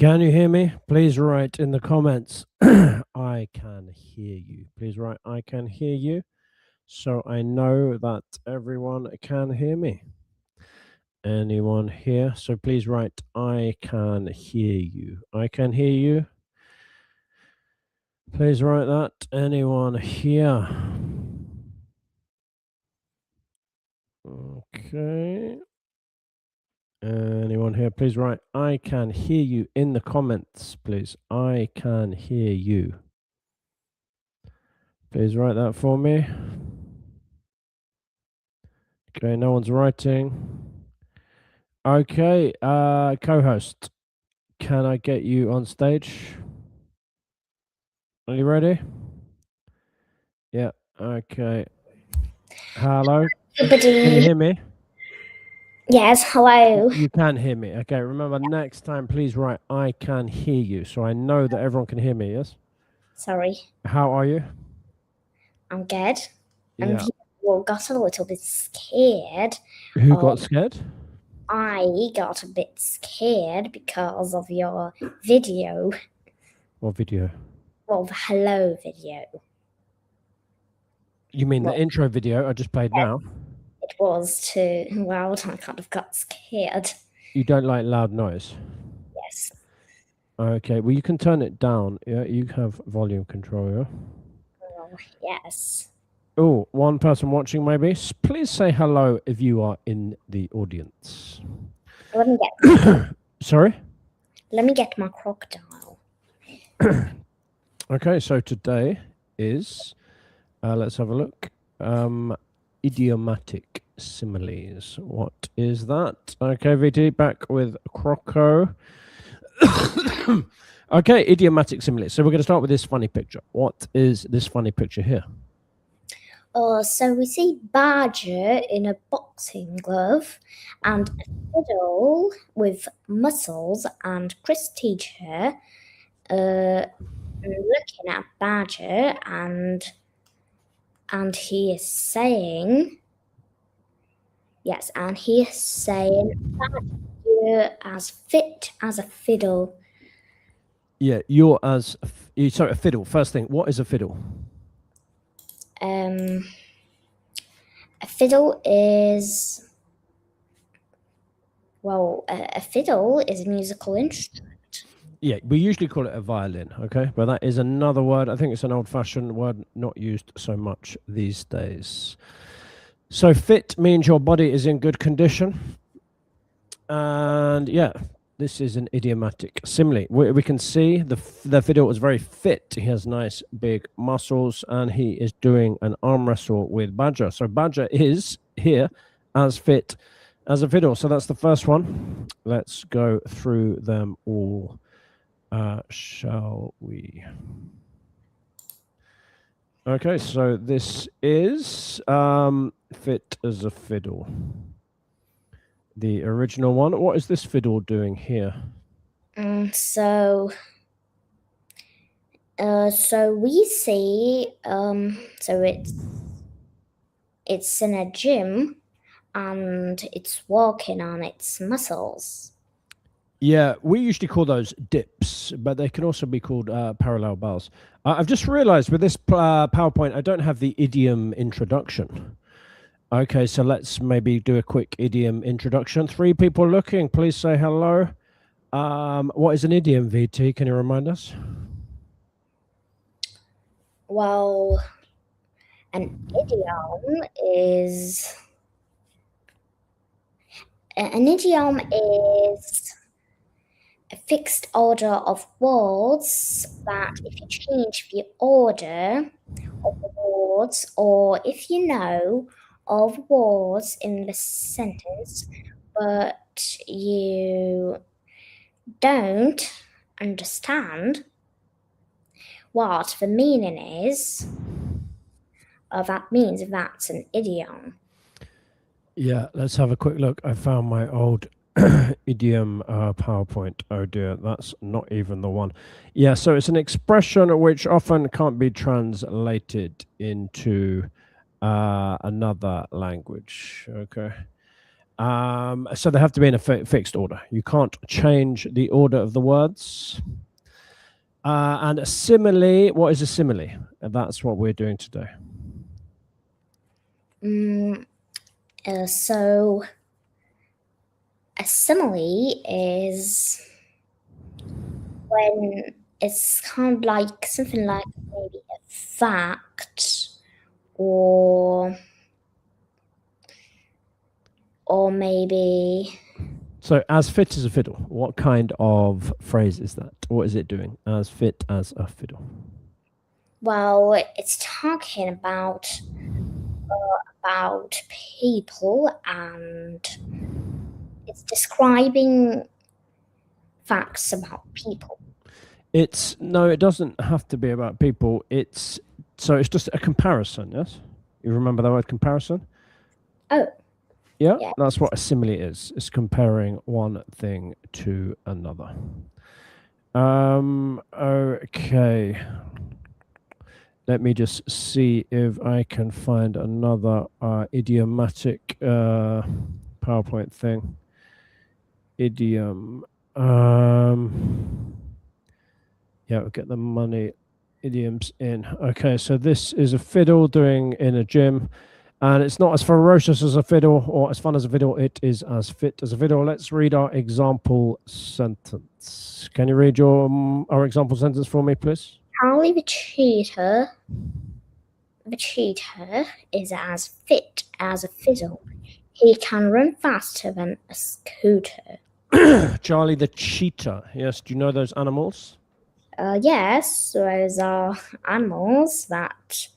Can you hear me? Please write in the comments. I can hear you. Please write I can hear you, so I know that everyone can hear me. Anyone here? So please write I can hear you. I can hear you. Please write that. Anyone here? Okay. Anyone here? Please write I can hear you in the comments, please. I can hear you. Please write that for me. Okay, no one's writing. Okay, co-host, can I get you on stage? Are you ready? Yeah, okay. Hello? Can you hear me? Yes, hello. You can hear me. Okay, remember next time, please write I can hear you, so I know that everyone can hear me, yes? Sorry. How are you? I'm good. Yeah. And people got a little bit scared. Who got scared? I got a bit scared because of your video. What video? Well, the hello video. You mean the intro video I just played now? It was too loud. I kind of got scared. You don't like loud noise? Yes. Okay, well, you can turn it down. Yeah, you have volume control, yeah? Well, yes. Oh, one person watching maybe. Please say hello if you are in the audience. Let me get Sorry? Let me get my crocodile. Okay, so today is, let's have a look, idiomatic similes. What is that? Okay, VT, back with Croco. Okay, idiomatic similes. So we're going to start with this funny picture. What is this funny picture here? So we see Badger in a boxing glove and a fiddle with muscles, and Chris teacher looking at Badger, and he is saying, yes, and he is saying, Badger as fit as a fiddle. Yeah, you're as, sorry, a fiddle. First thing, what is a fiddle? A fiddle is, well, a fiddle is a musical instrument. Yeah, we usually call it a violin, okay? But that is another word. I think it's an old-fashioned word, not used so much these days. So fit means your body is in good condition. And yeah, this is an idiomatic simile. We can see the fiddle is very fit. He has nice big muscles, and he is doing an arm wrestle with Badger. So Badger is here as fit as a fiddle. So that's the first one. Let's go through them all. Shall we? Okay, so this is fit as a fiddle. The original one. What is this fiddle doing here? So we see, so it's in a gym and it's working on its muscles. Yeah, we usually call those dips, but they can also be called parallel bars. I've just realized with this PowerPoint, I don't have the idiom introduction. Okay, so let's maybe do a quick idiom introduction. 3 people looking, please say hello. What is an idiom, VT? Can you remind us? Well, an idiom is a fixed order of words that if you change the order of the words, or if you know of words in the sentence, but you don't understand what the meaning is, that means that's an idiom. Yeah, let's have a quick look. I found my old idiom PowerPoint. Oh dear, that's not even the one. Yeah, so it's an expression which often can't be translated into another language. Okay. So they have to be in a fixed order. You can't change the order of the words. And a simile, what is a simile? That's what we're doing today. So a simile is when it's kind of like something like maybe a fact or maybe. So as fit as a fiddle, what kind of phrase is that? What is it doing? As fit as a fiddle. Well, it's talking about people, and it's describing facts about people. No, it doesn't have to be about people. It's just a comparison, yes? You remember the word comparison? Oh. Yeah, Yeah. that's what a simile is. It's comparing one thing to another. Okay. Let me just see if I can find another idiomatic PowerPoint thing. Idiom. Yeah, we'll get the money idioms in. Okay, so this is a fiddle doing in a gym. And it's not as ferocious as a fiddle or as fun as a fiddle. It is as fit as a fiddle. Let's read our example sentence. Can you read our example sentence for me, please? Charlie the cheater is as fit as a fiddle. He can run faster than a scooter. Charlie the cheetah. Yes, do you know those animals? Yes, those are animals that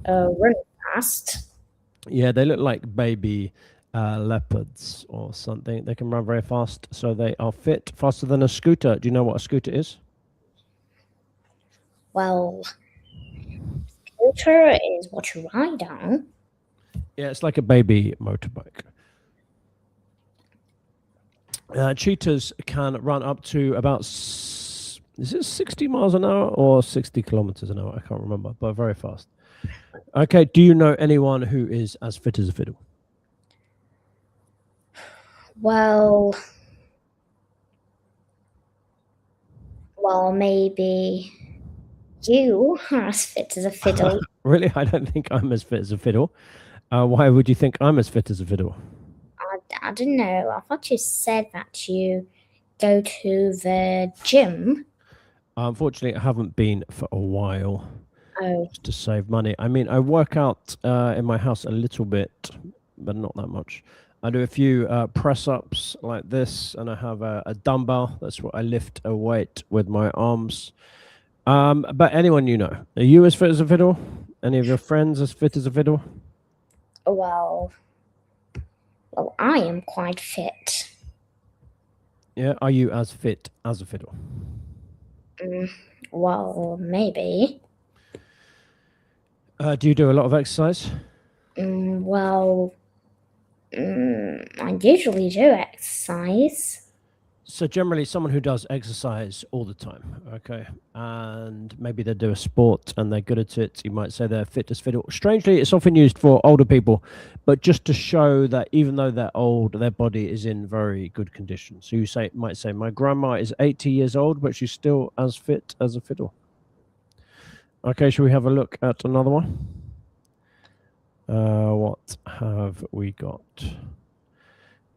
run fast. Yeah, they look like baby leopards or something. They can run very fast, so they are fit, faster than a scooter. Do you know what a scooter is? Well, scooter is what you ride on. Yeah, it's like a baby motorbike. Cheetahs can run up to about, is it 60 miles an hour or 60 kilometers an hour? I can't remember, but very fast. Okay, do you know anyone who is as fit as a fiddle? Well, maybe you are as fit as a fiddle. Really? I don't think I'm as fit as a fiddle. Why would you think I'm as fit as a fiddle? I don't know. I thought you said that you go to the gym. Unfortunately, I haven't been for a while. Oh. Just to save money. I mean, I work out in my house a little bit, but not that much. I do a few press-ups like this, and I have a dumbbell. That's what I lift a weight with my arms. But anyone you know, are you as fit as a fiddle? Any of your friends as fit as a fiddle? Well, I am quite fit. Yeah, are you as fit as a fiddle? Well, maybe. Do you do a lot of exercise? I usually do exercise. So generally someone who does exercise all the time, okay, and maybe they do a sport and they're good at it, you might say they're fit as fiddle. Strangely, it's often used for older people, but just to show that even though they're old, their body is in very good condition. So you might say, my grandma is 80 years old, but she's still as fit as a fiddle. Okay, shall we have a look at another one? What have we got?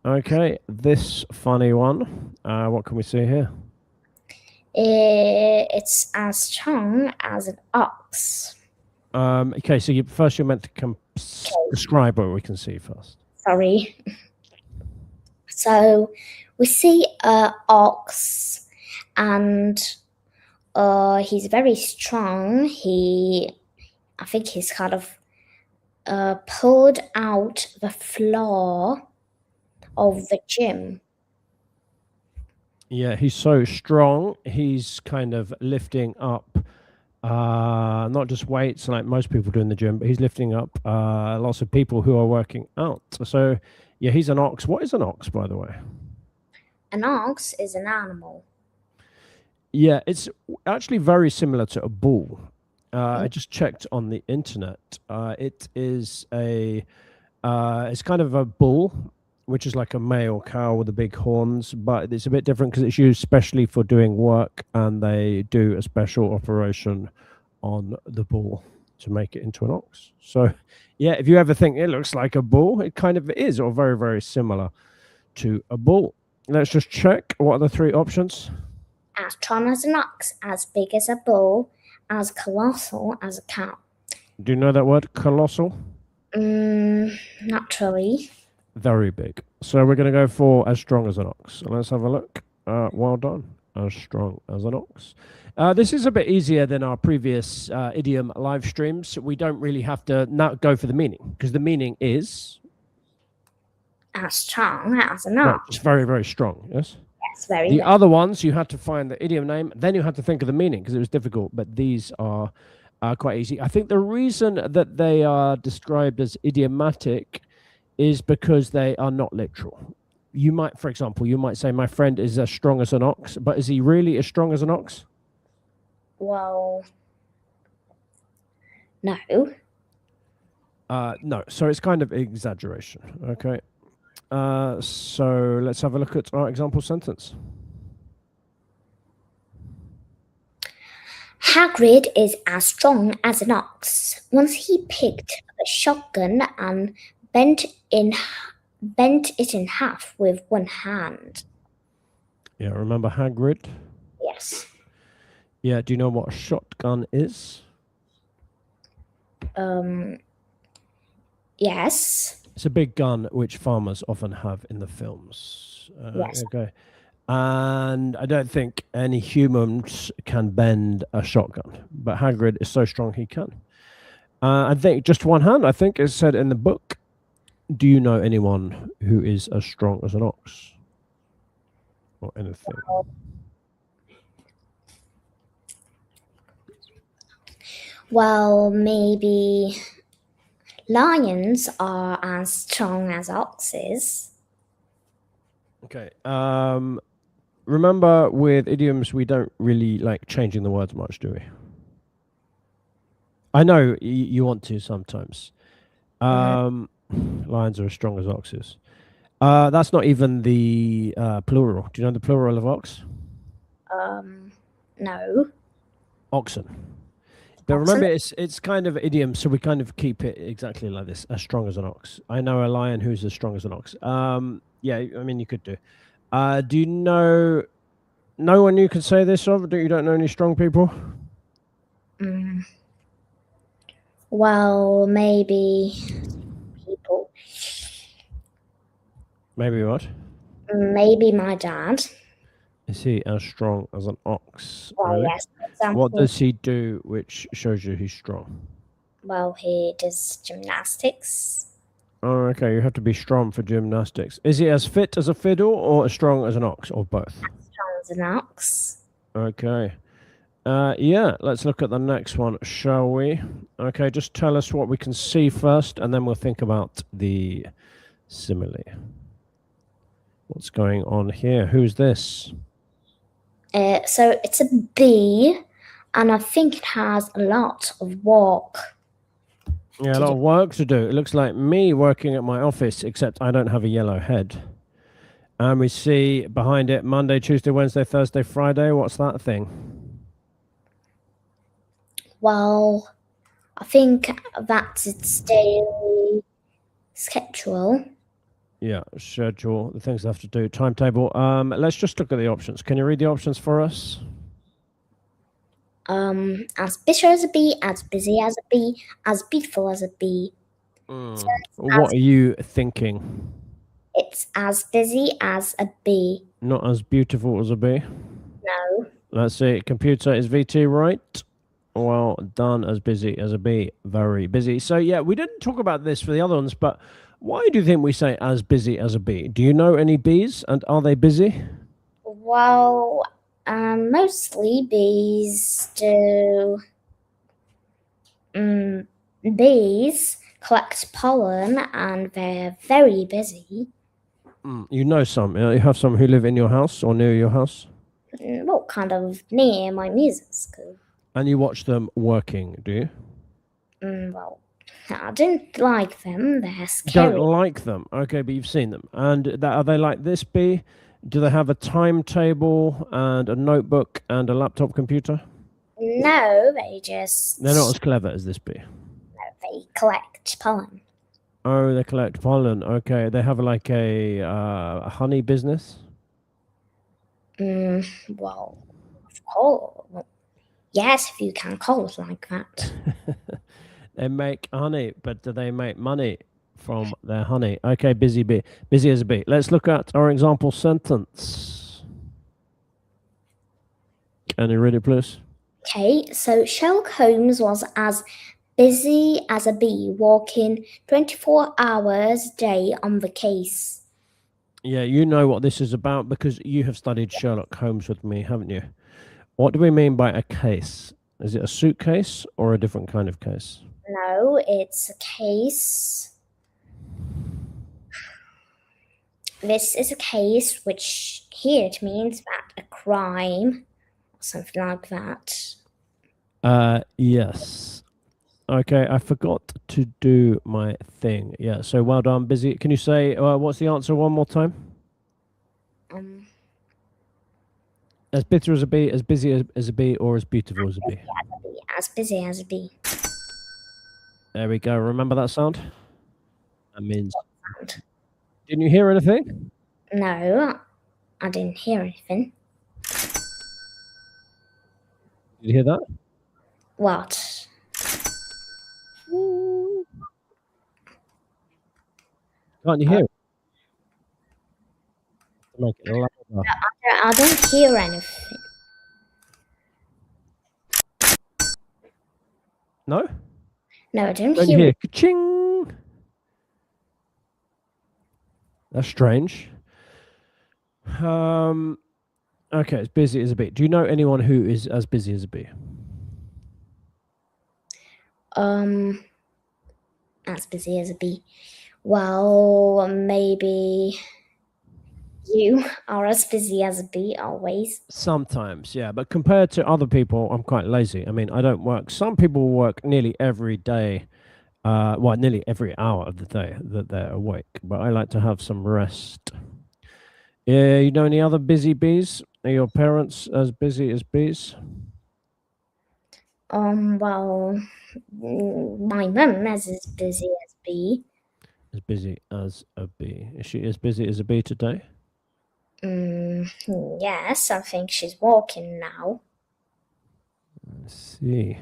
Okay, this funny one. What can we see here? It's as strong as an ox. Okay, so first you're meant to describe what we can see first. Sorry. So we see an ox, and he's very strong. I think he's kind of pulled out the floor of the gym. Yeah, he's so strong. He's kind of lifting up not just weights like most people do in the gym, but he's lifting up lots of people who are working out. So yeah, he's an ox. What is an ox, by the way? An ox is an animal. Yeah, it's actually very similar to a bull. I just checked on the internet. It is it's kind of a bull. which is like a male cow with the big horns, but it's a bit different because it's used specially for doing work, and they do a special operation on the bull to make it into an ox. So, yeah, if you ever think it looks like a bull, it kind of is, or very, very similar to a bull. Let's just check. What are the three options? As strong as an ox, as big as a bull, as colossal as a cow. Do you know that word, colossal? Not really. Very big. So we're going to go for as strong as an ox. Let's have a look. Well done. As strong as an ox. This is a bit easier than our previous idiom live streams. We don't really have to not go for the meaning, because the meaning is As strong as an ox. right, it's very, very strong. Yes. Yes, very The big. other ones, you had to find the idiom name, then you had to think of the meaning because it was difficult. But these are quite easy. I think the reason that they are described as idiomatic is because they are not literal. You might, for example, you might say, my friend is as strong as an ox, but is he really as strong as an ox? Well, no. No. So it's kind of exaggeration. Okay. So let's have a look at our example sentence. Hagrid is as strong as an ox. Once he picked up a shotgun and bent it in half with one hand. Yeah, remember Hagrid? Yes. Yeah, do you know what a shotgun is? Yes. It's a big gun which farmers often have in the films. Yes. Okay. And I don't think any humans can bend a shotgun, but Hagrid is so strong he can. I think just one hand, I think is said in the book. Do you know anyone who is as strong as an ox? Or anything? Well, maybe lions are as strong as oxes. Okay. Remember, with idioms, we don't really like changing the words much, do we? I know you want to sometimes. Lions are as strong as oxes. That's not even the plural. Do you know the plural of ox? No. Oxen. But remember, it's kind of idiom, so we kind of keep it exactly like this: as strong as an ox. I know a lion who's as strong as an ox. Yeah, I mean, you could do. Do you know no one you can say this of? You don't know any strong people? Well, maybe people. Maybe what? Maybe my dad. Is he as strong as an ox? Well, Really? yes. For example, What does he do which shows you he's strong? well, he does gymnastics. Oh, okay. You have to be strong for gymnastics. Is he as fit as a fiddle or as strong as an ox, or both? Strong as an ox. Okay. Yeah, let's look at the next one, shall we? Okay, just tell us what we can see first, and then we'll think about the simile. What's going on here? Who's this? So it's a bee, and I think it has a lot of work. Yeah, a lot of work to do. It looks like me working at my office, except I don't have a yellow head. And we see behind it Monday, Tuesday, Wednesday, Thursday, Friday. What's that thing? Well, I think that's its daily schedule. Yeah, schedule, the things they have to do, timetable. Let's just look at the options. Can you read the options for us? As bitter as a bee, as busy as a bee, as beautiful as a bee. What are you thinking? It's as busy as a bee. Not as beautiful as a bee? No. Let's see. Computer, is VT right? Well done. As busy as a bee. Very busy. So, yeah, we didn't talk about this for the other ones, but why do you think we say as busy as a bee? Do you know any bees, and are they busy? Well, mostly bees do. Bees collect pollen, and they're very busy. You know some. You have some who live in your house or near your house? Well, kind of near my music school. And you watch them working, do you? Well, I don't like them. They're You scary. don't like them. Okay, but you've seen them. And are they like this bee? Do they have a timetable and a notebook and a laptop computer? No, they just They're not as clever as this bee. they collect pollen. Oh, they collect pollen. Okay, they have like a honey business. Well, of course. Yes, if you can call it like that. They make honey, but do they make money from their honey? Okay, busy bee. Busy as a bee. Let's look at our example sentence. Can you read it, please? Okay, so Sherlock Holmes was as busy as a bee, working 24 hours a day on the case. Yeah, you know what this is about because you have studied Sherlock Holmes with me, haven't you? What do we mean by a case? Is it a suitcase or a different kind of case? No, it's a case. This is a case which here it means that a crime or something like that. Yes. Okay, I forgot to do my thing. Yeah, so well done, busy. Can you say what's the answer one more time? As bitter as a bee, as busy as a bee, or as beautiful as a bee? As busy as a bee. There we go. Remember that sound? That means. Didn't you hear anything? No, I didn't hear anything. Did you hear that? What? Can't you hear it? Make it louder. I don't hear anything. No? No, I don't Don't you hear hear? it. Ka-ching! That's strange. Okay, it's busy as a bee. Do you know anyone who is as busy as a bee? As busy as a bee. Well, maybe you are as busy as a bee always. Sometimes, yeah. But compared to other people, I'm quite lazy. I mean, I don't work. Some people work nearly every day. Well, nearly every hour of the day that they're awake. But I like to have some rest. Yeah, you know any other busy bees? Are your parents as busy as bees? Well, my mum is as busy as a bee. As busy as a bee. Is she as busy as a bee today? Yes, I think she's walking now. Let's see.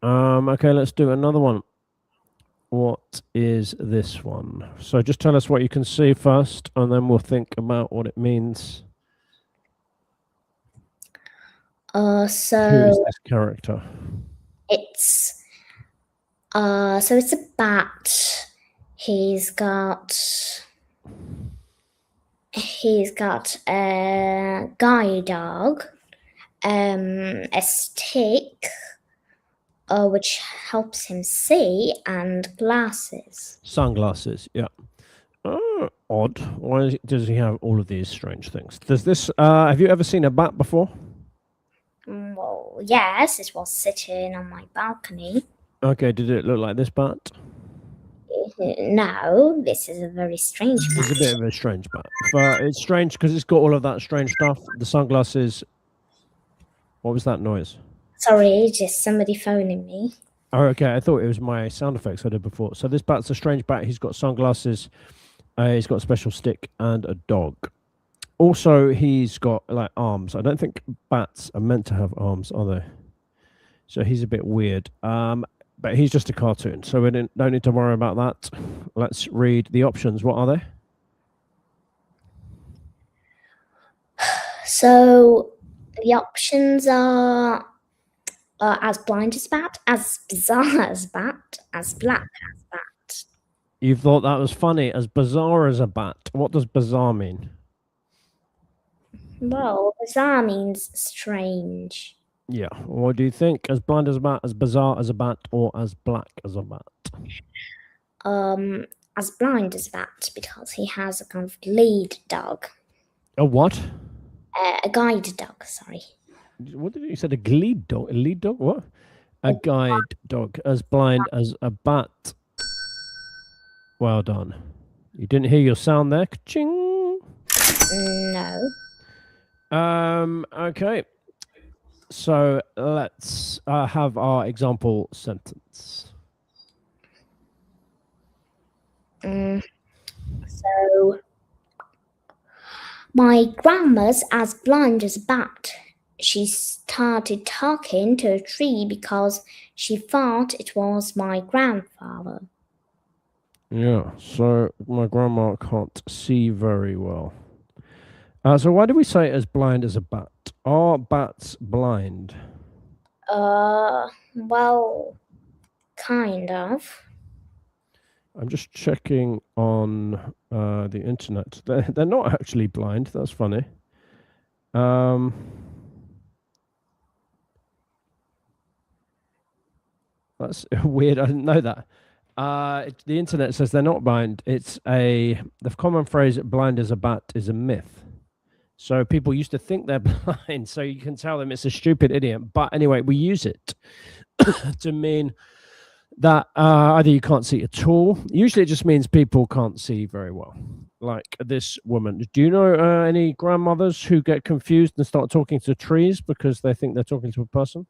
Okay, let's do another one. What is this one? So just tell us what you can see first, and then we'll think about what it means. Who is this character? It's it's a bat. He's got a guide dog, a stick, which helps him see, and glasses. Sunglasses, yeah. Odd. Why does he have all of these strange things? Does this? Have you ever seen a bat before? Well, yes, it was sitting on my balcony. Okay, did it look like this bat? No, this is a very strange bat. It's a bit of a strange bat. It's strange because it's got all of that strange stuff. The sunglasses. What was that noise? Sorry, just somebody phoning me. Oh, okay. I thought it was my sound effects I did before. So this bat's a strange bat. He's got sunglasses. He's got a special stick and a dog. Also, he's got like arms. I don't think bats are meant to have arms, are they? So he's a bit weird. But he's just a cartoon, so we don't need to worry about that. Let's read the options. What are they? So the options are as blind as bat, as bizarre as bat, as black as bat. You thought that was funny. As bizarre as a bat. What does bizarre mean? Well, bizarre means strange. Yeah. What do you think? As blind as a bat, as bizarre as a bat, or as black as a bat? As blind as bat, because he has a kind of lead dog. A what? A guide dog, sorry. What did you say? A lead dog? A lead dog? What? A guide dog. As blind as a bat. Well done. You didn't hear your sound there. Ka-ching. No. Okay. So let's have our example sentence. So, my grandma's as blind as a bat. She started talking to a tree because she thought it was my grandfather. Yeah, so my grandma can't see very well. So why do we say as blind as a bat? Are bats blind? Well, kind of. I'm just checking on the internet. They're not actually blind. That's funny. That's weird. I didn't know that. The internet says they're not blind. The common phrase "blind as a bat" is a myth. So people used to think they're blind. So you can tell them it's a stupid idiom. But anyway, we use it to mean that either you can't see at all. Usually it just means people can't see very well. Like this woman. Do you know any grandmothers who get confused and start talking to trees because they think they're talking to a person?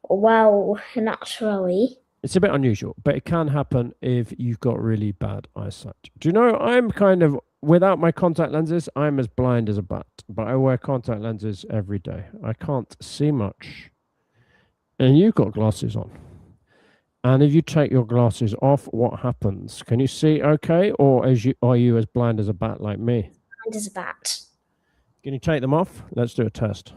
Well, not really. It's a bit unusual, but it can happen if you've got really bad eyesight. Do you know, I'm kind of, without my contact lenses, I'm as blind as a bat, but I wear contact lenses every day. I can't see much. And you've got glasses on. And if you take your glasses off, what happens? Can you see okay, or are you as blind as a bat like me? Blind as a bat. Can you take them off? Let's do a test.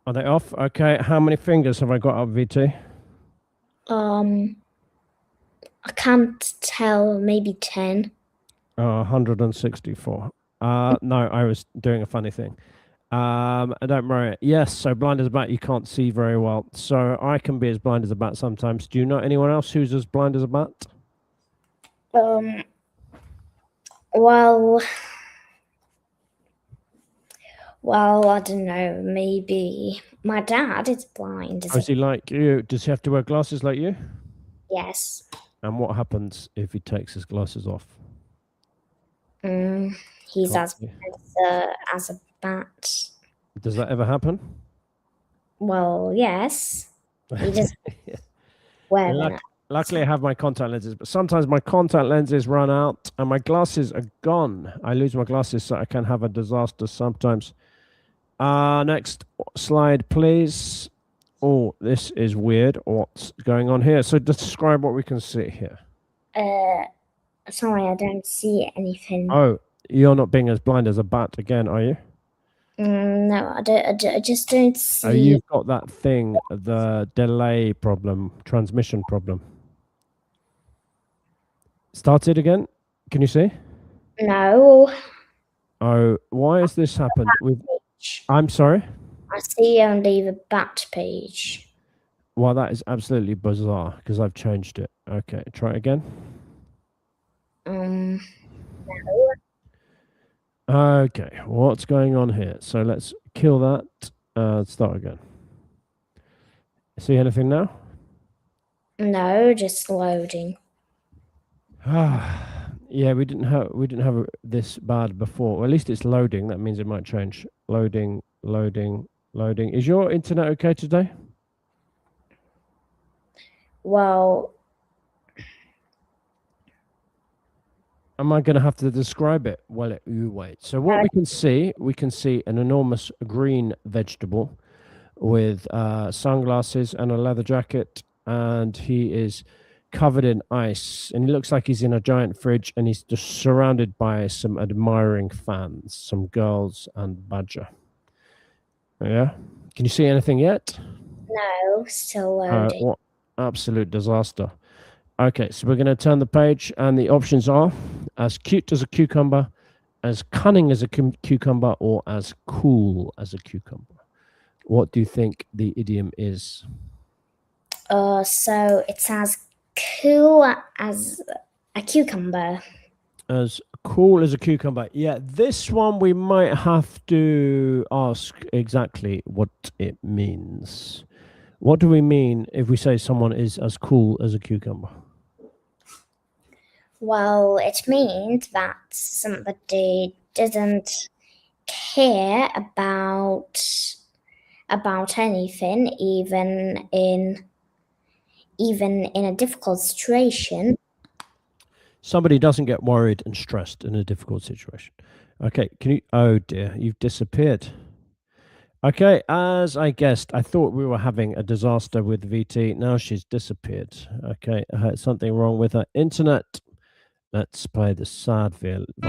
Are they off? Okay. How many fingers have I got up, VT? I can't tell. Maybe 10. 164. No, I was doing a funny thing. I don't worry. Yes, so blind as a bat, you can't see very well. So I can be as blind as a bat sometimes. Do you know anyone else who's as blind as a bat? Well, I don't know. Maybe my dad is blind. Is he like you? Does he have to wear glasses like you? Yes. And what happens if he takes his glasses off? He's as a bat. Does that ever happen? Well, yes. He just wear them. Luckily, I have my contact lenses, but sometimes my contact lenses run out and my glasses are gone. I lose my glasses, so I can have a disaster sometimes. Next slide, please. Oh, this is weird. What's going on here? So describe what we can see here. Sorry, I don't see anything. Oh, you're not being as blind as a bat again, are you? No, I just don't see. Oh, you've got that thing, the delay problem, transmission problem. Start it again. Can you see? No. Oh, why has this happened? I'm sorry? I see only the bat page. Well, that is absolutely bizarre because I've changed it. Okay, try it again. No. Okay, what's going on here? So let's kill that. Start again. See anything now? No, just loading. Yeah, we didn't have this bad before. Well, at least it's loading. That means it might change. Loading. Is your internet okay today? Well, am I going to have to describe it? Well, you wait. So what we can see an enormous green vegetable with sunglasses and a leather jacket, and he is covered in ice, and he looks like he's in a giant fridge, and he's just surrounded by some admiring fans, some girls and Badger. Yeah. Can you see anything yet? No, still loading. What absolute disaster. Okay, so we're going to turn the page, and the options are as cute as a cucumber, as cunning as a cucumber, or as cool as a cucumber. What do you think the idiom is? So it's as cool as a cucumber. As cool as a cucumber. Yeah, this one we might have to ask exactly what it means. What do we mean if we say someone is as cool as a cucumber? Well, it means that somebody doesn't care about anything, even in a difficult situation. Somebody doesn't get worried and stressed in a difficult situation. Okay, can you? Oh dear, you've disappeared. Okay, as I guessed, I thought we were having a disaster with VT. Now she's disappeared. Okay, something wrong with her internet. Let's play the sad violin. I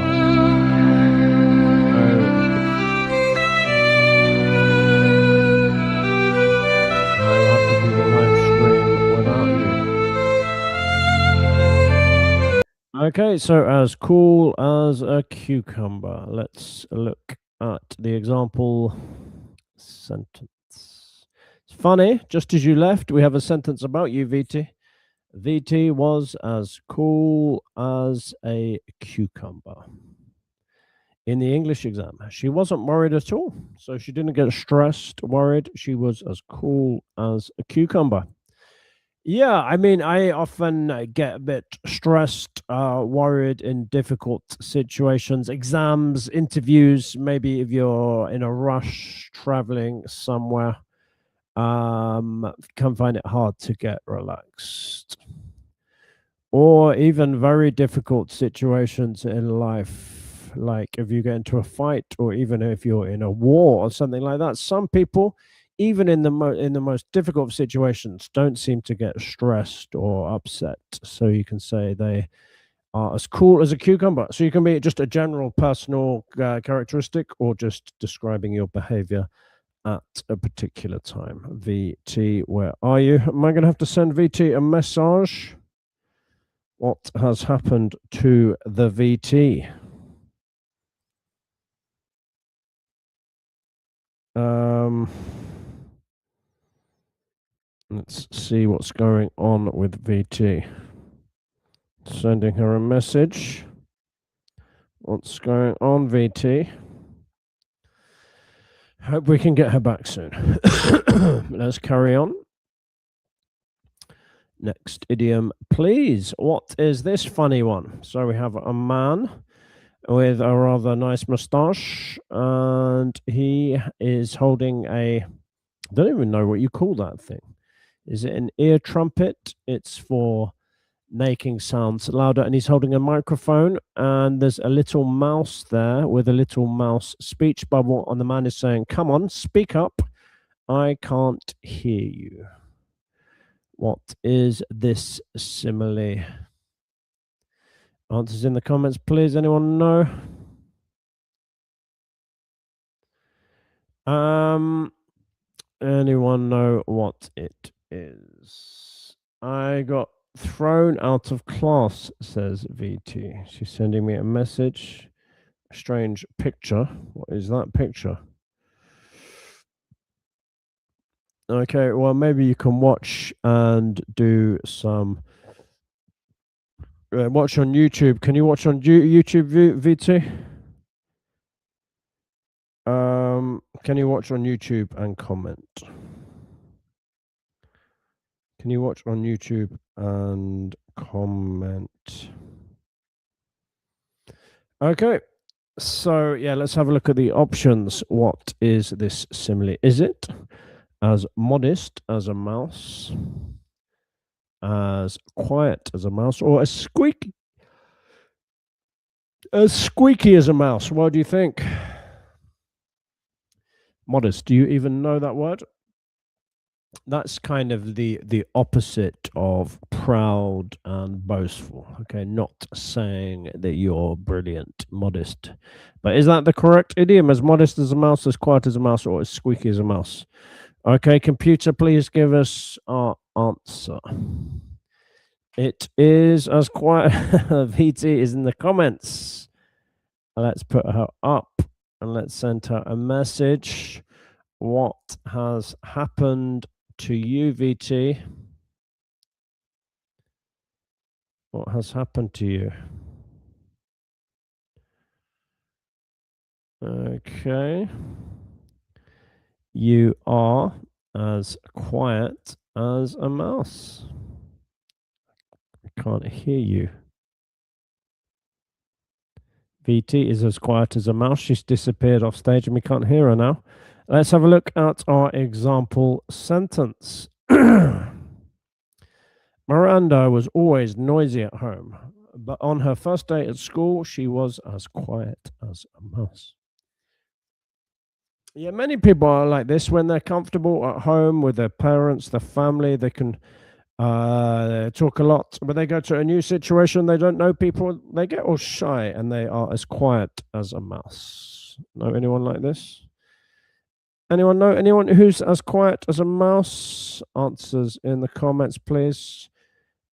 will have to do the live stream without you. Okay, so as cool as a cucumber. Let's look at the example sentence. It's funny, just as you left, we have a sentence about you, VT. VT was as cool as a cucumber. In the English exam, she wasn't worried at all. So she didn't get stressed, worried. She was as cool as a cucumber. Yeah, I mean, I often get a bit stressed, worried in difficult situations, exams, interviews, maybe if you're in a rush traveling somewhere, can find it hard to get relaxed. Or even very difficult situations in life, like if you get into a fight, or even if you're in a war or something like that. Some people, even in the most difficult situations, don't seem to get stressed or upset. So you can say they are as cool as a cucumber. So you can be just a general personal characteristic, or just describing your behavior at a particular time. VT, where are you? Am I going to have to send VT a message? What has happened to the VT? Let's see what's going on with VT. Sending her a message. What's going on, VT? Hope we can get her back soon. Let's carry on. Next idiom, please. What is this funny one? So we have a man with a rather nice mustache, and he is holding a, I don't even know what you call that thing. Is it an ear trumpet? It's for making sounds louder, and he's holding a microphone, and there's a little mouse there with a little mouse speech bubble, and the man is saying, come on, speak up, I can't hear you. What is this simile? Answers in the comments, please. Anyone know? Anyone know what it is? I got thrown out of class, says VT. She's sending me a message. A strange picture. What is that picture? Okay, well, maybe you can watch and do some. Watch on YouTube. Can you watch on YouTube, VT? Can you watch on YouTube and comment? Can you watch on YouTube and comment? Okay, so yeah, let's have a look at the options. What is this simile? Is it as modest as a mouse, as quiet as a mouse, or as squeaky as a mouse? What do you think? Modest. Do you even know that word? That's kind of the opposite of proud and boastful. Okay, not saying that you're brilliant, modest. But is that the correct idiom? As modest as a mouse, as quiet as a mouse, or as squeaky as a mouse? Okay, computer, please give us our answer. It is as quiet. VT is in the comments. Let's put her up and let's send her a message. What has happened to you, VT? What has happened to you? Okay. You are as quiet as a mouse. I can't hear you. VT is as quiet as a mouse. She's disappeared off stage and we can't hear her now. Let's have a look at our example sentence. Miranda was always noisy at home, but on her first day at school, she was as quiet as a mouse. Yeah, many people are like this when they're comfortable at home with their parents, their family. They can talk a lot. When they go to a new situation, they don't know people. They get all shy and they are as quiet as a mouse. Know anyone like this? Anyone know anyone who's as quiet as a mouse? Answers in the comments, please.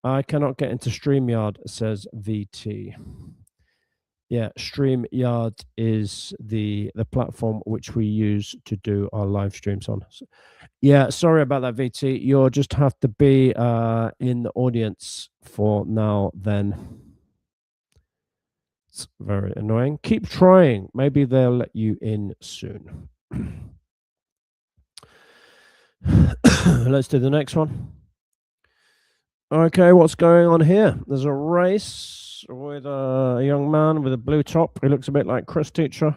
I cannot get into StreamYard, says VT. Yeah, StreamYard is the platform which we use to do our live streams on. So, yeah, sorry about that, VT. You'll just have to be in the audience for now then. It's very annoying. Keep trying. Maybe they'll let you in soon. Let's do the next one. Okay, what's going on here? There's a race with a young man with a blue top. He looks a bit like Chris Teacher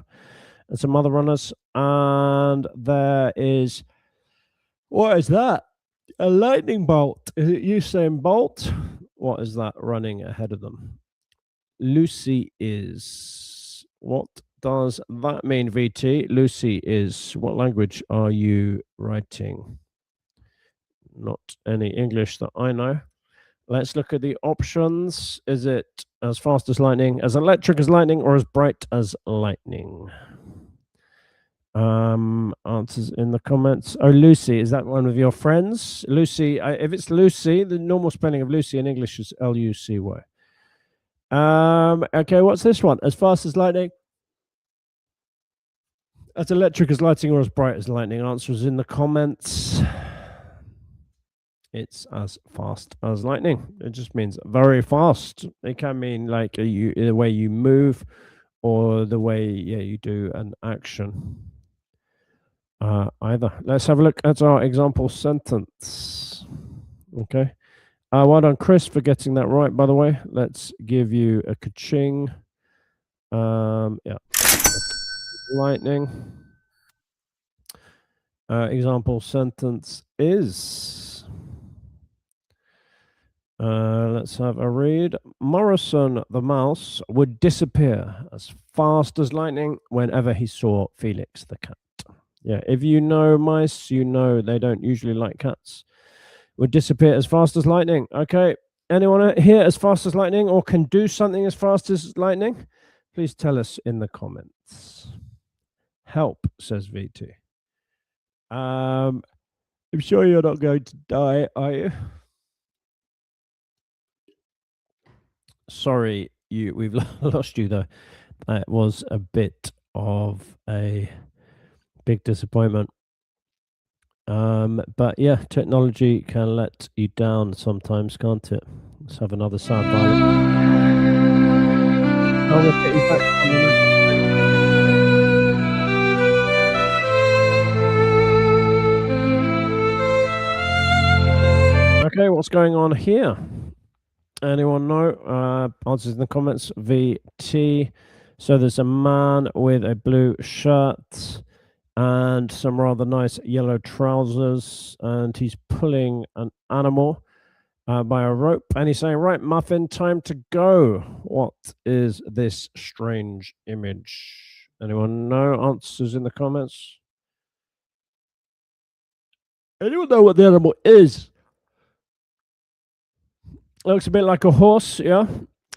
and some other runners. And there is, what is that? A lightning bolt. Is it Usain Bolt? What is that running ahead of them? Lucy is. What does that mean, VT? Lucy is. What language are you writing? Not any English that I know. Let's look at the options. Is it as fast as lightning, as electric as lightning, or as bright as lightning? Answers in the comments. Oh, Lucy, is that one of your friends? Lucy, if it's Lucy, the normal spelling of Lucy in English is Lucy. Okay, what's this one? As fast as lightning, as electric as lightning, or as bright as lightning? Answers in the comments. It's as fast as lightning. It just means very fast. It can mean like the way you move or the way you do an action. Either. Let's have a look at our example sentence. Okay. Well done, Chris, for getting that right, by the way. Let's give you a ka-ching. Yeah. Lightning. Example sentence is... let's have a read. Morrison the mouse would disappear as fast as lightning whenever he saw Felix the cat. Yeah, if you know mice, you know they don't usually like cats. Would disappear as fast as lightning. Okay, anyone here as fast as lightning or can do something as fast as lightning? Please tell us in the comments. Help, says VT. I'm sure you're not going to die, are you? Sorry, we've lost you though. That was a bit of a big disappointment. But yeah, technology can let you down sometimes, can't it? Let's have another sad violin. Oh, we'll get you back on the next. Okay, what's going on here? Anyone know? Answers in the comments. VT. So there's a man with a blue shirt and some rather nice yellow trousers, and he's pulling an animal by a rope, and he's saying, right, Muffin, time to go. What is this strange image? Anyone know? Answers in the comments. Anyone know what the animal is? It looks a bit like a horse, yeah?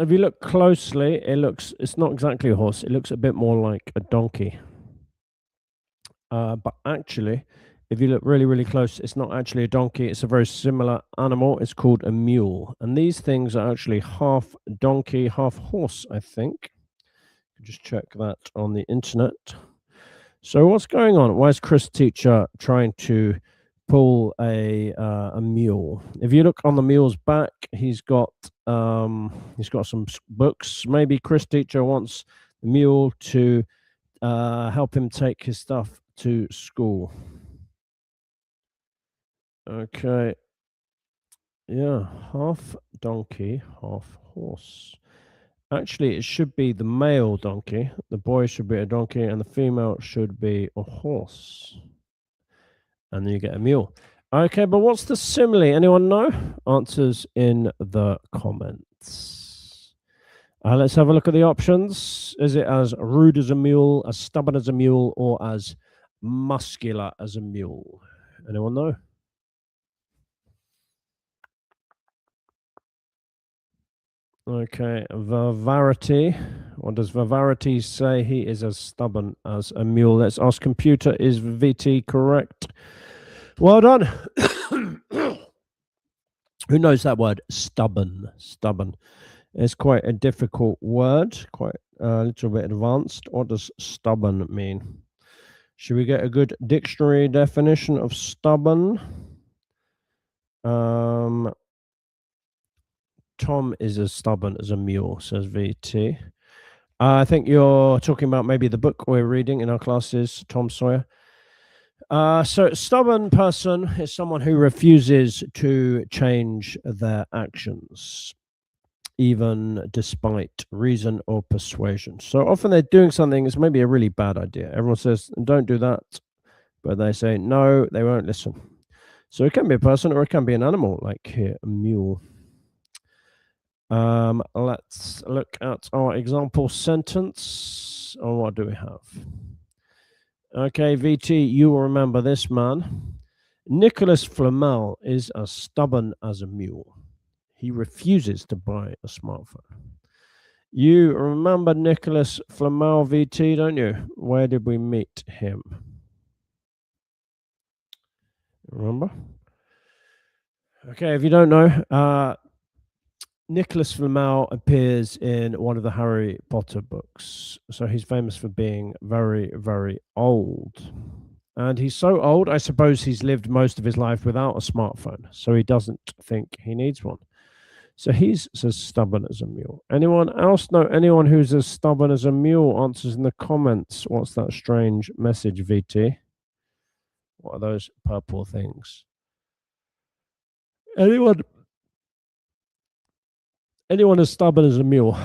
If you look closely, it's not exactly a horse. It looks a bit more like a donkey. But actually, if you look really, really close, it's not actually a donkey. It's a very similar animal. It's called a mule. And these things are actually half donkey, half horse, I think. Just check that on the internet. So what's going on? Why is Chris Teacher trying to pull a mule? If you look on the mule's back, he's got some books. Maybe Chris Teacher wants the mule to help him take his stuff to school. Okay. Yeah, half donkey, half horse. Actually, it should be the male donkey. The boy should be a donkey, and the female should be a horse. And then you get a mule. Okay, but what's the simile? Anyone know? Answers in the comments. Let's have a look at the options. Is it as rude as a mule, as stubborn as a mule, or as muscular as a mule? Anyone know? Okay, Vivarity. What does Vivarity say? He is as stubborn as a mule. Let's ask computer, is VT correct? Well done. Who knows that word? Stubborn. Stubborn. It's quite a difficult word, quite a little bit advanced. What does stubborn mean? Should we get a good dictionary definition of stubborn? Tom is as stubborn as a mule, says VT. I think you're talking about maybe the book we're reading in our classes, Tom Sawyer. So stubborn person is someone who refuses to change their actions, even despite reason or persuasion. So often they're doing something that's maybe a really bad idea. Everyone says, don't do that, but they say, no, they won't listen. So it can be a person or it can be an animal, like here, a mule. Let's look at our example sentence. Oh, what do we have? Okay, VT, you will remember this man. Nicholas Flamel is as stubborn as a mule. He refuses to buy a smartphone. You remember Nicholas Flamel, VT, don't you? Where did we meet him? Remember? Okay, if you don't know, Nicholas Flamel appears in one of the Harry Potter books. So he's famous for being very, very old. And he's so old, I suppose he's lived most of his life without a smartphone. So he doesn't think he needs one. So he's as stubborn as a mule. Anyone else know anyone who's as stubborn as a mule? Answers in the comments. What's that strange message, VT? What are those purple things? Anyone as stubborn as a mule?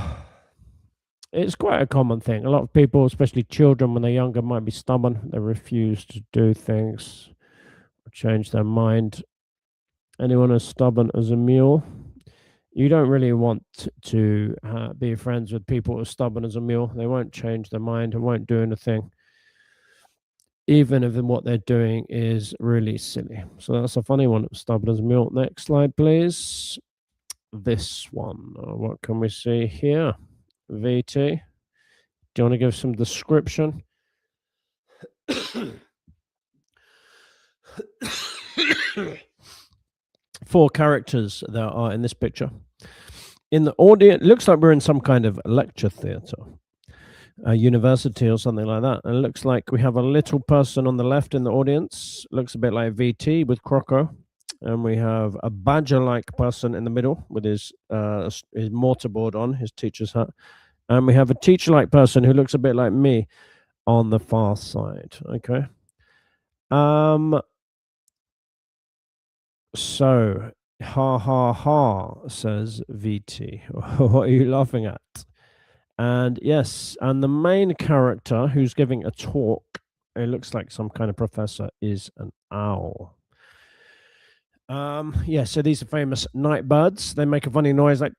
It's quite a common thing. A lot of people, especially children, when they're younger, might be stubborn. They refuse to do things, change their mind. Anyone as stubborn as a mule? You don't really want to be friends with people as stubborn as a mule. They won't change their mind and won't do anything, even if what they're doing is really silly. So that's a funny one, stubborn as a mule. Next slide, please. This one. What can we see here? VT, do you want to give some description? 4 characters there are in this picture. In the audience, it looks like we're in some kind of lecture theatre, a university or something like that. And it looks like we have a little person on the left in the audience. Looks a bit like VT with Croco. And we have a badger-like person in the middle with his mortarboard on, his teacher's hat. And we have a teacher-like person who looks a bit like me on the far side. Okay. So, ha ha ha, says VT. What are you laughing at? And yes, and the main character who's giving a talk, it looks like some kind of professor, is an owl. Yeah, so these are famous night birds. They make a funny noise like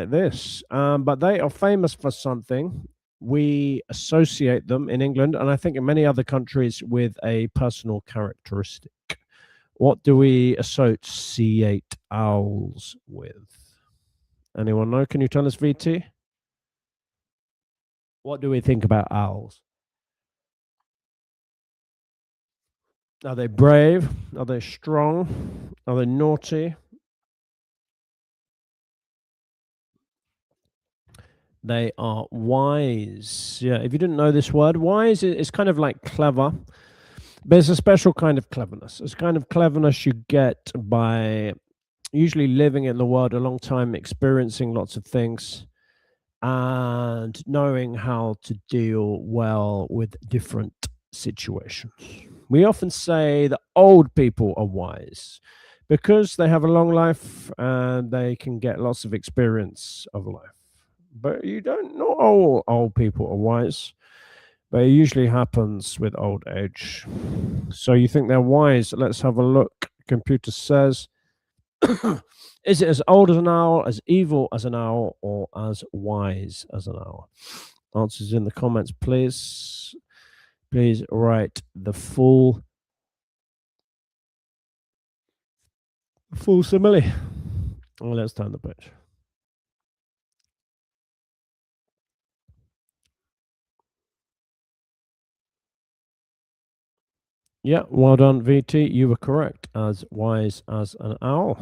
this. But they are famous for something. We associate them in England, and I think in many other countries, with a personal characteristic. What do we associate owls with? Anyone know? Can you tell us, VT? What do we think about owls? Are they brave? Are they strong? Are they naughty? They are wise. Yeah, if you didn't know this word, wise is kind of like clever, but it's a special kind of cleverness. It's kind of cleverness you get by usually living in the world a long time, experiencing lots of things, and knowing how to deal well with different situations. We often say that old people are wise because they have a long life and they can get lots of experience of life. But you don't, not all old people are wise, but it usually happens with old age. So you think they're wise? Let's have a look. Computer says, is it as old as an owl, as evil as an owl, or as wise as an owl? Answers in the comments, please. Please write the full simile. Well, let's turn the page. Yeah, well done, VT. You were correct. As wise as an owl.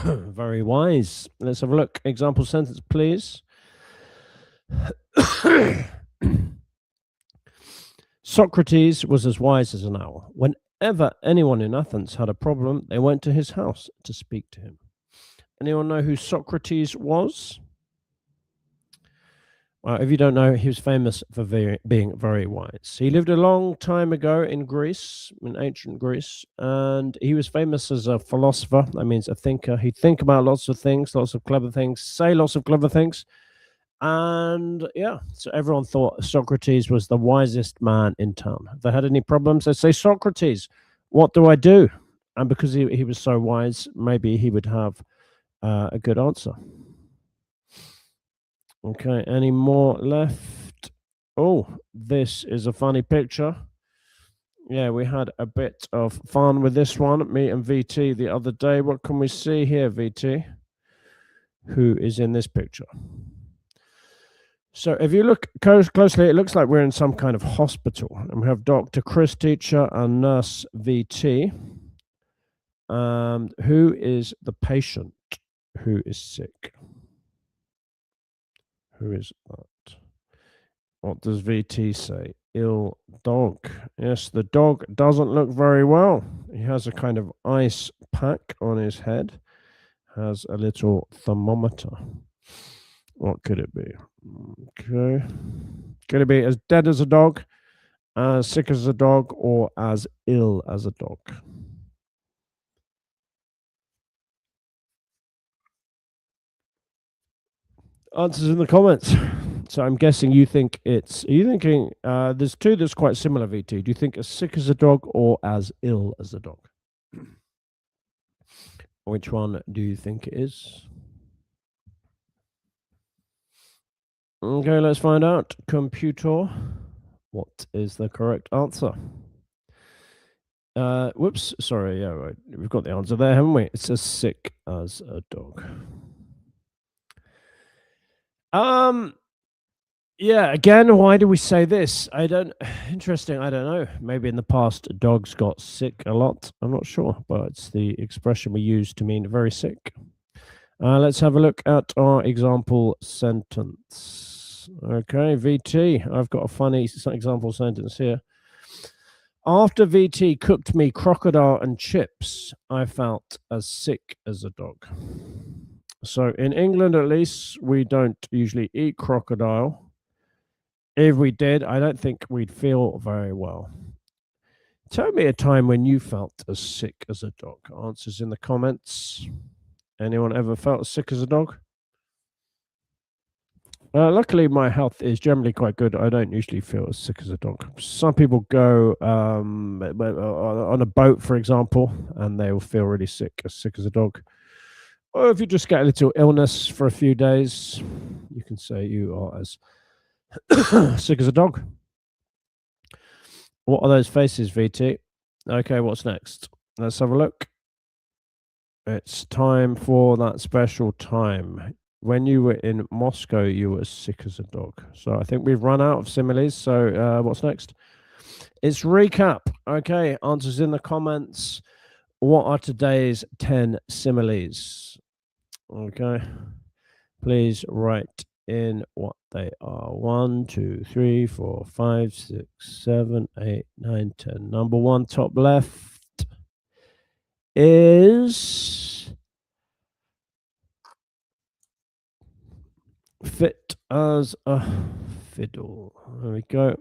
Very wise. Let's have a look. Example sentence, please. Socrates was as wise as an owl. Whenever anyone in Athens had a problem, they went to his house to speak to him. Anyone know who Socrates was? Well, if you don't know, he was famous for being very wise. He lived a long time ago in Greece, in ancient Greece, and he was famous as a philosopher. That means a thinker. He'd think about lots of things, lots of clever things, say lots of clever things. And yeah, so everyone thought Socrates was the wisest man in town. If they had any problems, they'd say, Socrates, what do I do? And because he was so wise, maybe he would have a good answer. Okay, any more left? Oh, this is a funny picture. Yeah, we had a bit of fun with this one, me and VT, the other day. What can we see here, VT? Who is in this picture? So if you look closely, it looks like we're in some kind of hospital. And we have Dr. Chris, teacher, and nurse VT. Who is the patient who is sick? Who is that? What does VT say? Ill dog. Yes, the dog doesn't look very well. He has a kind of ice pack on his head, has a little thermometer. What could it be? Okay. Could it be as dead as a dog, as sick as a dog, or as ill as a dog? Answers in the comments. So I'm guessing you think it's. Are you thinking there's two that's quite similar, VT? Do you think as sick as a dog or as ill as a dog? Which one do you think it is? Okay, let's find out. Computer, what is the correct answer? Whoops, sorry, yeah, right. We've got the answer there, haven't we? It's as sick as a dog. Yeah, again, why do we say this? Interesting, I don't know. Maybe in the past dogs got sick a lot. I'm not sure, but it's the expression we use to mean very sick. Let's have a look at our example sentence. Okay, VT, I've got a funny example sentence here. After VT cooked me crocodile and chips, I felt as sick as a dog. So in England, at least, we don't usually eat crocodile. If we did, I don't think we'd feel very well. Tell me a time when you felt as sick as a dog. Answers in the comments. Anyone ever felt as sick as a dog? Luckily, my health is generally quite good. I don't usually feel as sick as a dog. Some people go on a boat, for example, and they will feel really sick as a dog. Or if you just get a little illness for a few days, you can say you are as sick as a dog. What are those faces, VT? Okay, what's next? Let's have a look. It's time for that special time. When you were in Moscow, you were as sick as a dog. So I think we've run out of similes. So what's next? It's recap. Okay, answers in the comments. What are today's 10 similes? Okay, please write in what they are. 1, 2, 3, 4, 5, 6, 7, 8, 9, 10. Number 1, top left, is fit as a fiddle. There we go.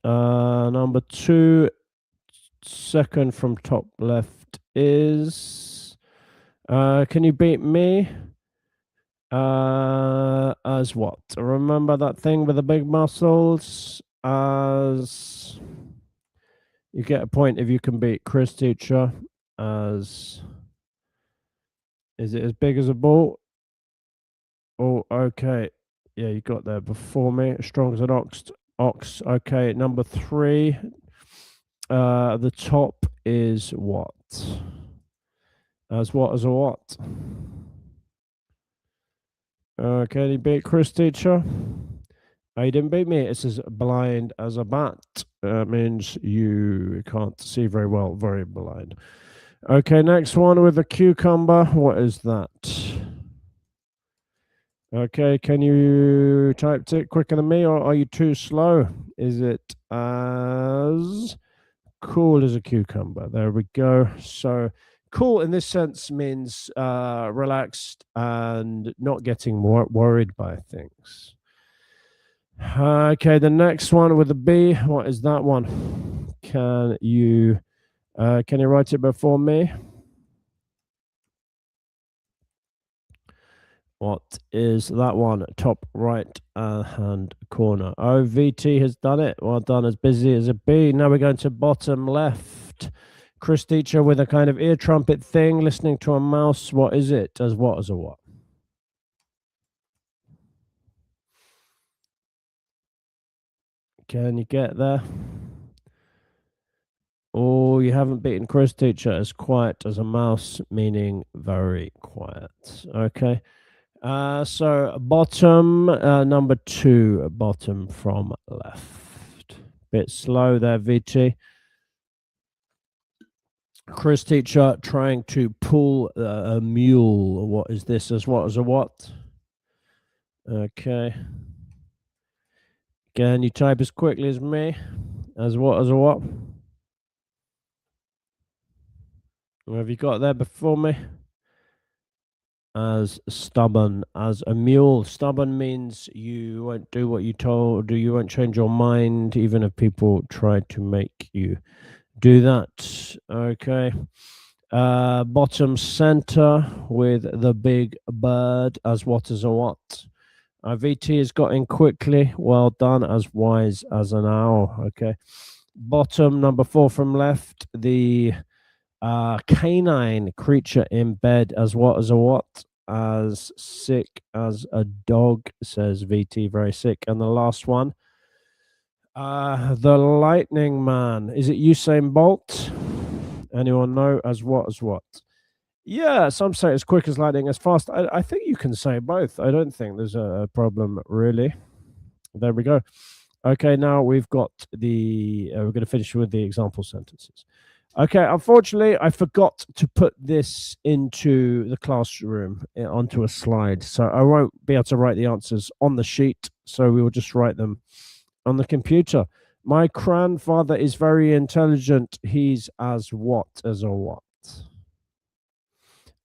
Number 2, second from top left is. Can you beat me? As what? Remember that thing with the big muscles? As you get a point if you can beat Chris teacher. As is it as big as a ball? Oh, okay. Yeah, you got there before me. Strong as an ox. Ox. Okay, number 3. The top is what? As what as a what? Can you beat Chris teacher? Oh, you didn't beat me. It's as blind as a bat. Means you can't see very well. Very blind. Okay, next one with a cucumber. What is that? Okay, can you type it quicker than me, or are you too slow? Is it as cool as a cucumber? There we go. So cool in this sense means relaxed and not getting worried by things. Okay, the next one with a B. What is that one? Can you write it before me? What is that one? Top right hand corner. Oh, VT has done it. Well done. As busy as a bee. Now we're going to bottom left. Chris teacher with a kind of ear trumpet thing, listening to a mouse. What is it? As what as a what? Can you get there? Oh, you haven't beaten Chris teacher. As quiet as a mouse, meaning very quiet. Okay. So bottom, number 2, bottom from left. Bit slow there, VT. Chris teacher trying to pull a mule. What is this? As what as a what? Okay. Can you type as quickly as me? As what as a what? Have you got there before me? As stubborn as a mule. Stubborn means you won't do what you told, you won't change your mind, even if people try to make you do that. Okay. Bottom center with the big bird. As what as a what? VT has got in quickly. Well done. As wise as an owl. Okay. Bottom, number 4 from left. The canine creature in bed. As what as a what? As sick as a dog, says VT. Very sick. And the last one, the lightning man. Is it Usain Bolt? Anyone know? As what as what? Yeah, some say as quick as lightning, as fast. I think you can say both. I don't think there's a problem really. There we go. Okay, now we've got the we're going to finish with the example sentences. Okay, unfortunately, I forgot to put this into the classroom onto a slide, so I won't be able to write the answers on the sheet, so we will just write them on the computer. My grandfather is very intelligent. He's as what as a what?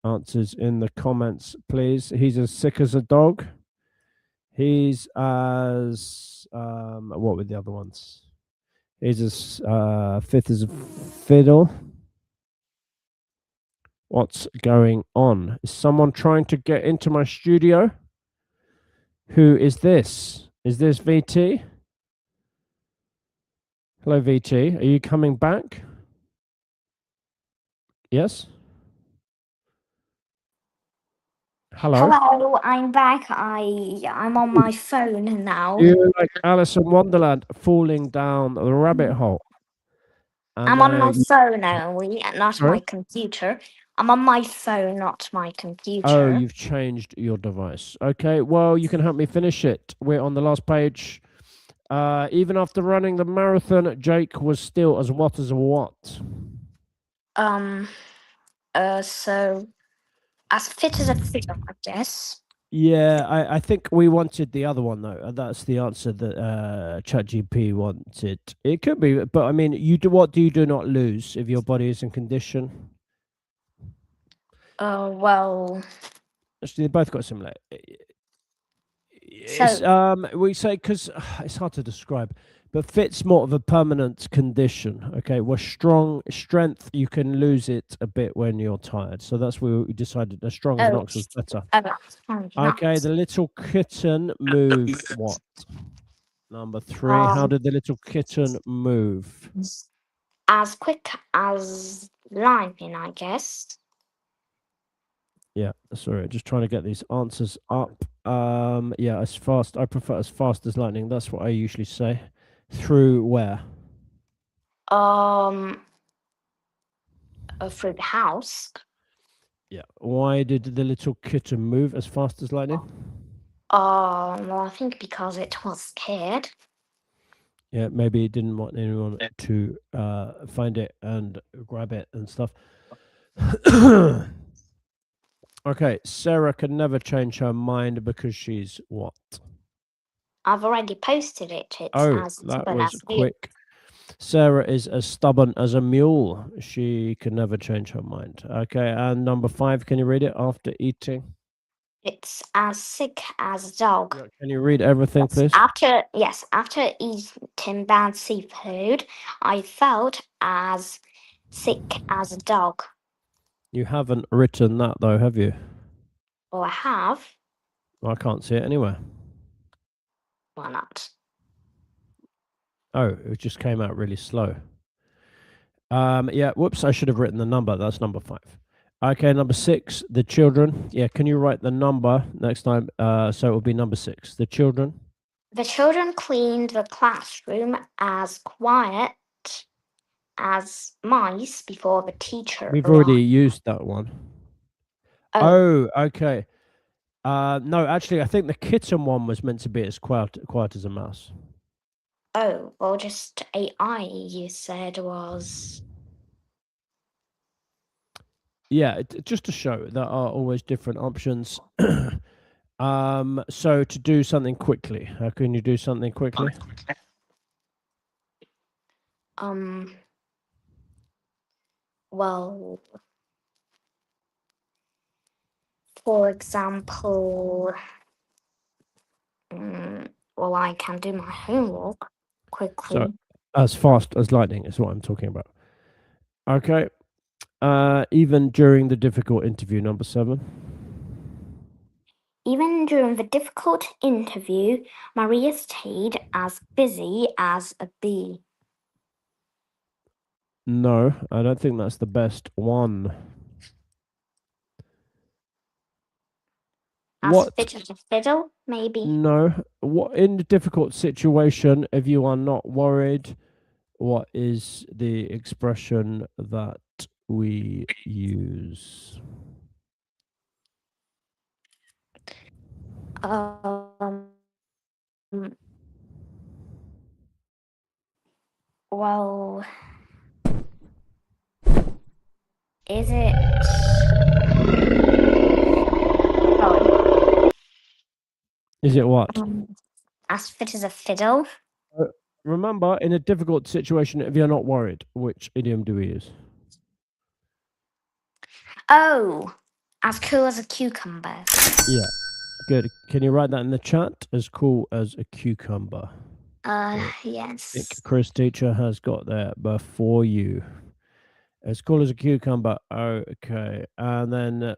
Answers in the comments, please. He's as sick as a dog. He's as what were the other ones? He's as fit as a fiddle. What's going on? Is someone trying to get into my studio? Who is this? Is this VT? Hello, VT. Are you coming back? Yes? Hello? Hello, I'm back. I'm on my phone now. You're like Alice in Wonderland falling down the rabbit hole. And I'm on my you- phone only, not Sorry? my computer. I'm on my phone, not my computer. Oh, you've changed your device. Okay, well, you can help me finish it. We're on the last page. Even after running the marathon, Jake was still as what as a what? So as fit as a fiddle, I guess. Yeah, I think we wanted the other one though. That's the answer that ChatGPT wanted. It could be, but I mean, what do you do not lose if your body is in condition? Well, Actually, they both got similar. It's, we say because it's hard to describe, But fit's more of a permanent condition. Okay, we're strong. Strength, you can lose it a bit when you're tired. So that's where we decided as strong as an ox was better. Okay, the little kitten moved what? Number 3. How did the little kitten move? As quick as lightning, I guess. Yeah, sorry, just trying to get these answers up. Yeah, as fast. I prefer as fast as lightning. That's what I usually say. Through where? Through the house. Yeah. Why did the little kitten move as fast as lightning? Well, I think because it was scared. Yeah, maybe it didn't want anyone to find it and grab it and stuff. Okay, Sarah can never change her mind because she's what? I've already posted it. It's Oh, as that stubborn was as quick. Sarah is as stubborn as a mule. She can never change her mind. Okay, and number 5, can you read it after eating? It's as sick as a dog. Yeah, can you read everything, please? After eating bad seafood, I felt as sick as a dog. You haven't written that though, have you? Or I have. Well, I can't see it anywhere. Why not? Oh, it just came out really slow. Yeah, whoops, I should have written the number. That's number 5. Okay, number 6, the children. Yeah, can you write the number next time? So it will be number 6, the children. The children cleaned the classroom as quiet as mice before the teacher We've arrived. already used that one. Oh, okay. No, actually, I think the kitten one was meant to be as quiet as a mouse. Oh, well, just AI you said was. Yeah, just to show there are always different options. So to do something quickly, how can you do something quickly? Well, for example, well, I can do my homework quickly. So as fast as lightning is what I'm talking about. Okay. Even during the difficult interview, number 7. Even during the difficult interview, Maria stayed as busy as a bee. No, I don't think that's the best one. As fit as a fiddle, maybe. No. What in a difficult situation, if you are not worried, what is the expression that we use? Well, is it? Is it what? As fit as a fiddle. Remember, in a difficult situation, if you're not worried, which idiom do we use? Oh, as cool as a cucumber. Yeah, good. Can you write that in the chat? As cool as a cucumber. Yes. I think Chris teacher has got that before you. As cool as a cucumber. Okay, and then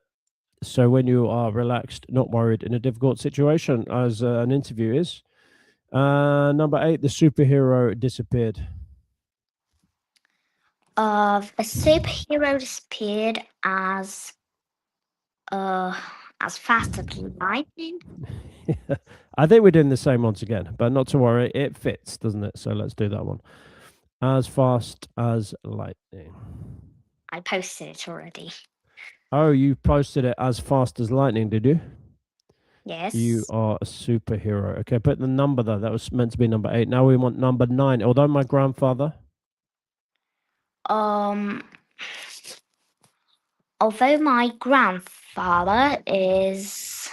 so when you are relaxed, not worried in a difficult situation, as an interview is. Number 8, the superhero disappeared. A superhero disappeared as fast as lightning. I think we're doing the same once again, but not to worry, it fits, doesn't it? So let's do that one. As fast as lightning. I posted it already. Oh, you posted it as fast as lightning, did you? Yes. You are a superhero. Okay, put the number though. That was meant to be number 8. Now we want number 9. Although my grandfather. Although my grandfather is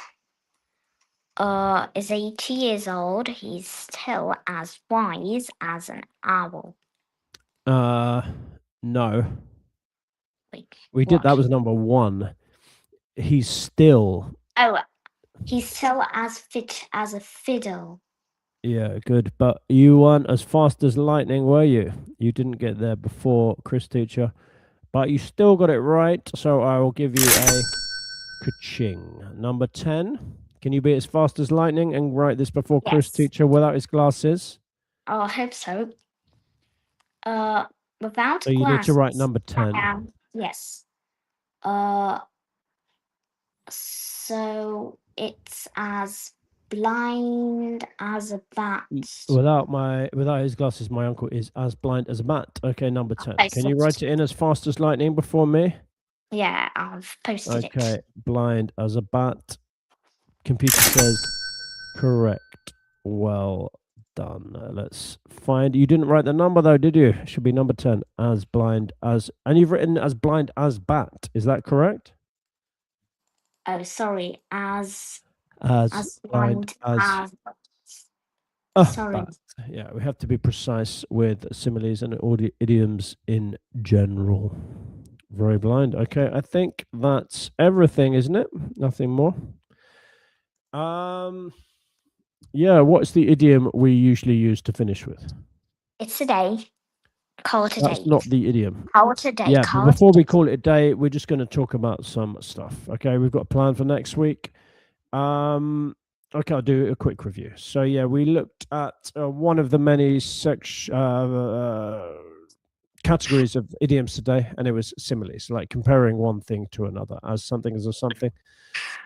80 years old, he's still as wise as an owl. No. Like, we did. That was number 1. He's still. Oh, he's still as fit as a fiddle. Yeah, good. But you weren't as fast as lightning, were you? You didn't get there before Chris teacher, but you still got it right. So I will give you a ka-ching. Number 10. Can you be as fast as lightning and write this before Chris Yes. teacher without his glasses? Oh, I hope so. Without So you need to write glasses. number 10. Yes. So it's as blind as a bat. Without his glasses, my uncle is as blind as a bat. Okay, number 10. Can you write it in as fast as lightning before me? Yeah, I've posted it. Okay, blind as a bat. Computer says correct. Well done. Let's find. You didn't write the number though, did you? It should be number 10. As blind as, and you've written as blind as bat. Is that correct? Oh, sorry. As blind as. Sorry. Bat. Yeah, we have to be precise with similes and idioms in general. Very blind. Okay, I think that's everything, isn't it? Nothing more. Yeah, what's the idiom we usually use to finish with? It's a day. Call it a day. That's not the idiom. Call it a day. Yeah, but before we call it a day, we're just going to talk about some stuff. Okay, we've got a plan for next week. Okay, I'll do a quick review. So yeah, we looked at one of the many categories of idioms today, and it was similes, like comparing one thing to another, as something as a something.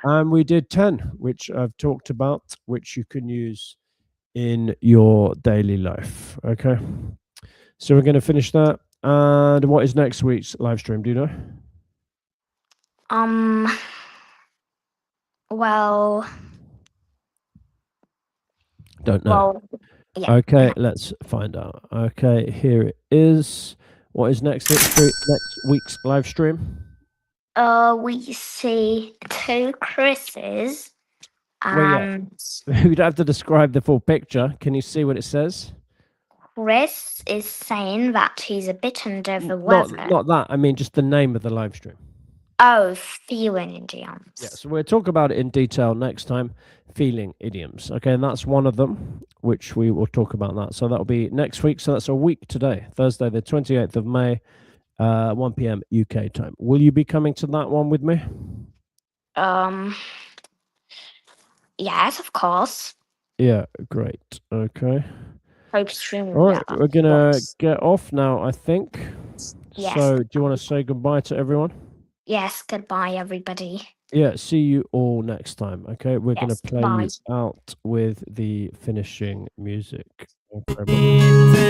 And we did 10, which I've talked about, which you can use in your daily life. Okay, so we're going to finish that. And what is next week's live stream? Do you know? Well, don't know. Well, yeah. Okay, let's find out. Okay, here it is. What is next week's live stream? We see two Chris's. Well, yeah. We'd have to describe the full picture. Can you see what it says? Chris is saying that he's a bit under the weather. Not that. I mean, just the name of the live stream. Oh, feeling idioms. Yeah, so we'll talk about it in detail next time. Feeling idioms. Okay, and that's one of them, which we will talk about that. So that'll be next week. So that's a week today, Thursday, the 28th of May, 1 p.m. UK time. Will you be coming to that one with me? Yes, of course. Yeah, great. Okay. Hope streaming. All right, we're gonna get off now, I think. Yes. So, do you want to say goodbye to everyone? Yes, goodbye, everybody. Yeah, see you all next time. Okay, we're gonna play you out with the finishing music. Okay.